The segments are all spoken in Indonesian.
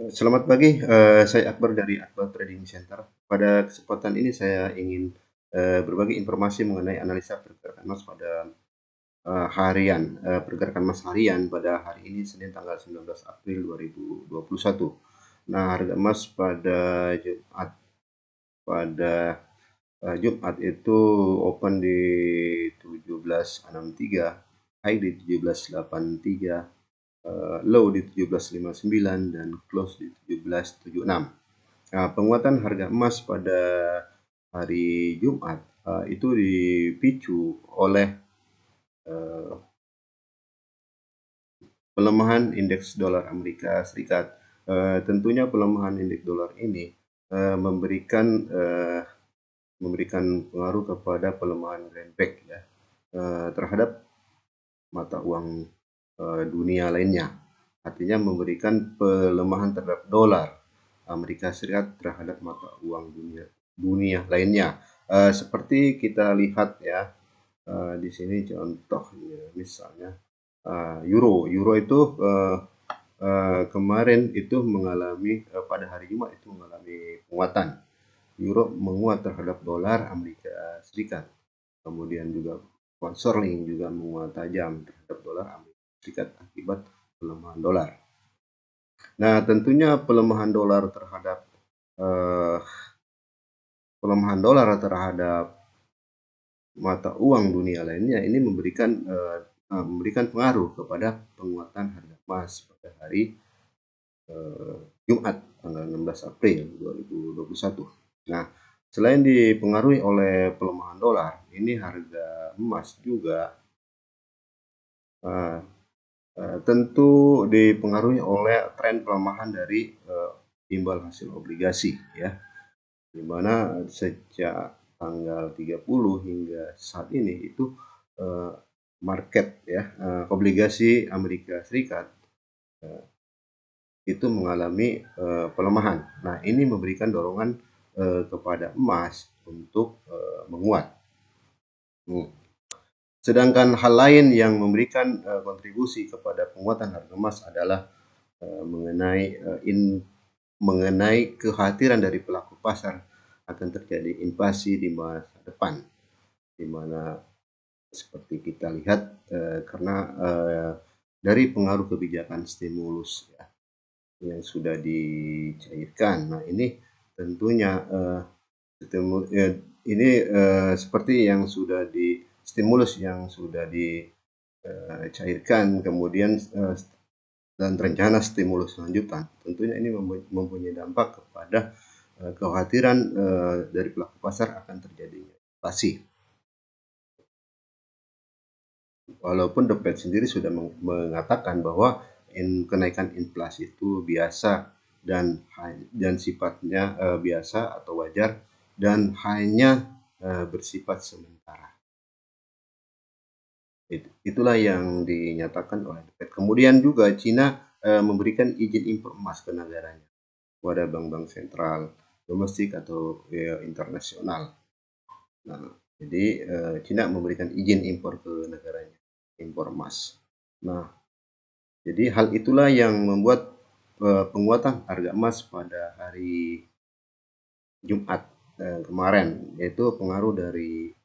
Selamat pagi, saya Akbar dari Akbar Trading Center. Pada kesempatan ini saya ingin berbagi informasi mengenai analisa pergerakan emas pada pergerakan emas harian pada hari ini Senin tanggal 19 April 2021. Nah, harga emas pada Jumat itu open di 1763, high di 1783, low di 1759 dan close di 1776. Nah, penguatan harga emas pada hari Jumat itu dipicu oleh uh, pelemahan indeks dolar Amerika Serikat. Tentunya pelemahan indeks dolar ini memberikan pengaruh kepada pelemahan greenback ya, terhadap mata uang dunia lainnya. Artinya memberikan pelemahan terhadap dolar Amerika Serikat terhadap mata uang dunia lainnya. Seperti kita lihat ya, di sini contohnya misalnya euro itu kemarin itu mengalami pada hari Jumat itu mengalami penguatan. Euro menguat terhadap dolar Amerika Serikat. Kemudian juga pound sterling juga menguat tajam terhadap dolar Amerika Serikat akibat pelemahan dolar. Nah, tentunya eh, pelemahan dolar terhadap mata uang dunia lainnya ini memberikan pengaruh kepada penguatan harga emas pada hari Jumat tanggal 16 April 2021. Nah, selain dipengaruhi oleh pelemahan dolar, ini harga emas juga tentu dipengaruhi oleh tren pelemahan dari imbal hasil obligasi ya, di mana sejak tanggal 30 hingga saat ini itu market ya, obligasi Amerika Serikat itu mengalami pelemahan. Nah, ini memberikan dorongan kepada emas untuk menguat. Sedangkan hal lain yang memberikan kontribusi kepada penguatan harga emas adalah mengenai kekhawatiran dari pelaku pasar akan terjadi inflasi di masa depan, di mana seperti kita lihat karena dari pengaruh kebijakan stimulus ya, yang sudah dicairkan. Nah, ini tentunya seperti yang sudah stimulus yang sudah dicairkan, kemudian dan rencana stimulus lanjutan. Tentunya ini mempunyai dampak kepada kekhawatiran dari pelaku pasar akan terjadinya inflasi. Walaupun The Fed sendiri sudah mengatakan bahwa kenaikan inflasi itu biasa dan sifatnya biasa atau wajar dan hanya bersifat sementara. Itulah yang dinyatakan oleh The Fed. Kemudian juga Cina memberikan izin impor emas ke negaranya kepada bank-bank sentral domestik atau internasional. Nah, jadi Cina memberikan izin impor ke negaranya, impor emas. Nah, jadi hal itulah yang membuat penguatan harga emas pada hari Jumat kemarin, yaitu pengaruh dari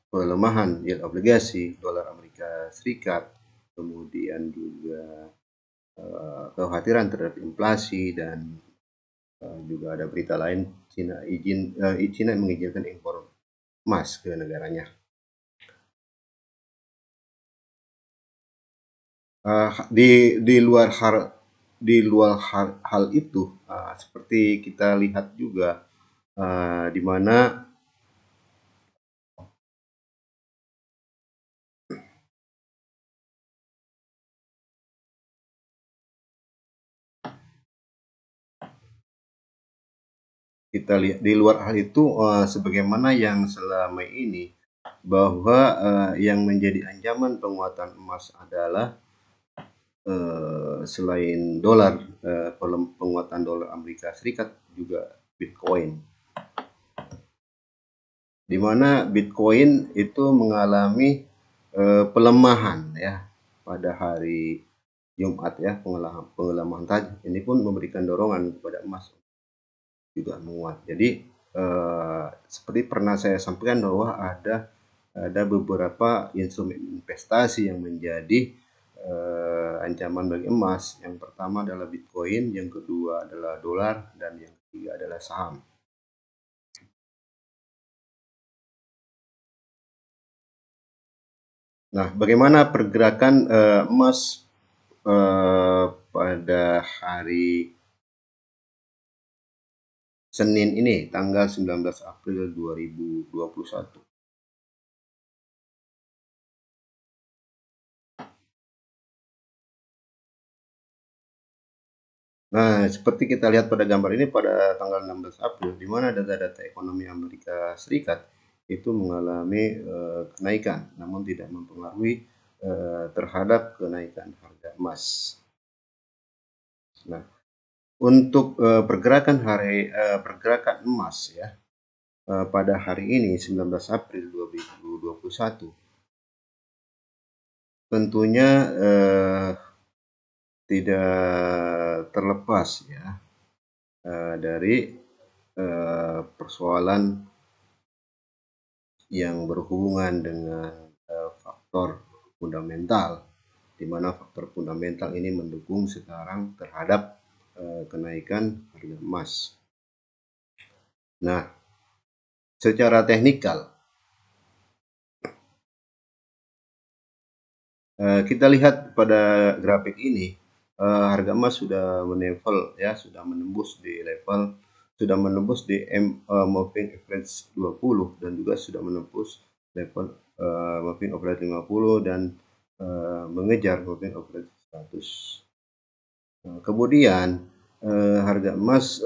pelemahan yield obligasi dolar Amerika Serikat, kemudian juga kekhawatiran terhadap inflasi dan juga ada berita lain Cina mengizinkan impor emas ke negaranya. Di luar hal itu, seperti kita lihat juga di mana kita lihat di luar hal itu sebagaimana yang selama ini bahwa yang menjadi ancaman penguatan emas adalah selain dolar, penguatan dolar Amerika Serikat juga Bitcoin, di mana Bitcoin itu mengalami pelemahan ya pada hari Jumat ya, pengelemahan tajam ini pun memberikan dorongan kepada emas juga menguat. Jadi seperti pernah saya sampaikan bahwa ada beberapa instrumen investasi yang menjadi ancaman bagi emas. Yang pertama adalah Bitcoin, yang kedua adalah dolar, dan yang ketiga adalah saham. Nah, bagaimana pergerakan emas pada hari Senin ini, tanggal 19 April 2021? Nah, seperti kita lihat pada gambar ini pada tanggal 16 April, di mana data-data ekonomi Amerika Serikat itu mengalami kenaikan, namun tidak mempengaruhi terhadap kenaikan harga emas. Nah, untuk pergerakan emas ya pada hari ini 19 April 2021, tentunya tidak terlepas ya dari persoalan yang berhubungan dengan faktor fundamental, di mana faktor fundamental ini mendukung sekarang terhadap kenaikan harga emas. Nah, secara teknikal kita lihat pada grafik ini, harga emas sudah menempel ya, sudah menembus di moving average 20 dan juga sudah menembus level moving average 50 dan mengejar moving average 100. Kemudian harga emas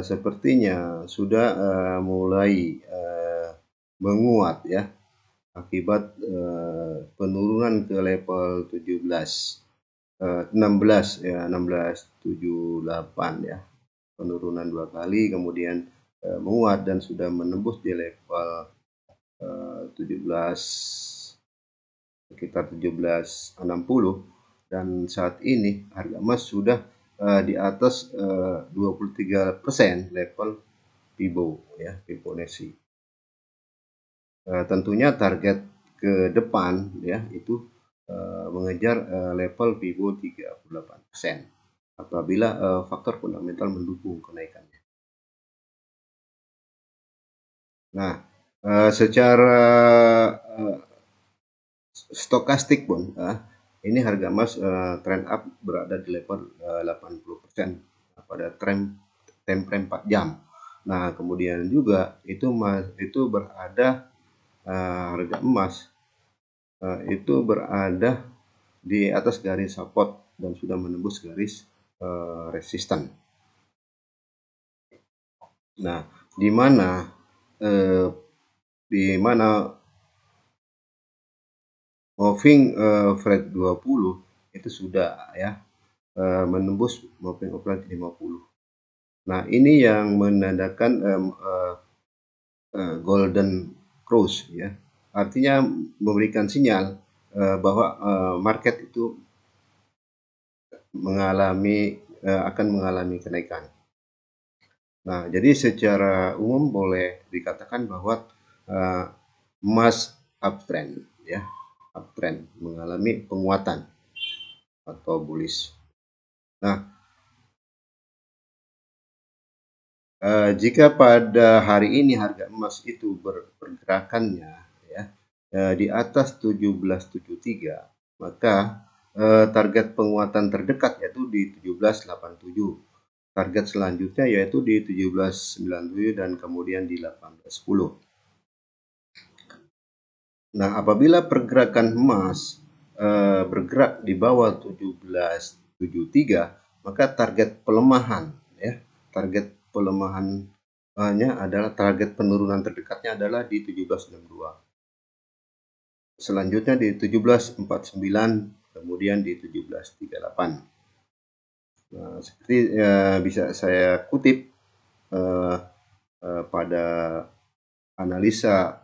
sepertinya sudah mulai menguat ya, akibat penurunan ke level 1678 ya, penurunan 2 kali, kemudian menguat dan sudah menembus di level 1760, dan saat ini harga emas sudah di atas 23% level Fibonacci. Tentunya target ke depan ya itu mengejar level Fibo 38% apabila faktor fundamental mendukung kenaikannya. Nah, secara stokastik pun ini harga emas trend up berada di level 80% pada time frame 4 jam. Nah, kemudian juga itu berada harga emas itu berada di atas garis support dan sudah menembus garis resisten. Nah, di mana moving average 20 itu sudah ya menembus moving average 50. Nah, ini yang menandakan golden cross ya. Artinya memberikan sinyal bahwa market itu akan mengalami kenaikan. Nah, jadi secara umum boleh dikatakan bahwa emas uptrend ya, uptrend mengalami penguatan atau bullish. Nah, jika pada hari ini harga emas itu pergerakannya ya di atas 1773, maka target penguatan terdekat yaitu di 1787. Target selanjutnya yaitu di 1797 dan kemudian di 1810. Nah, apabila pergerakan emas bergerak di bawah 1773, maka target pelemahan ya, target pelemahannya adalah target penurunan terdekatnya adalah di 1762. Selanjutnya di 1749, kemudian di 1738. Nah, seperti bisa saya kutip pada analisa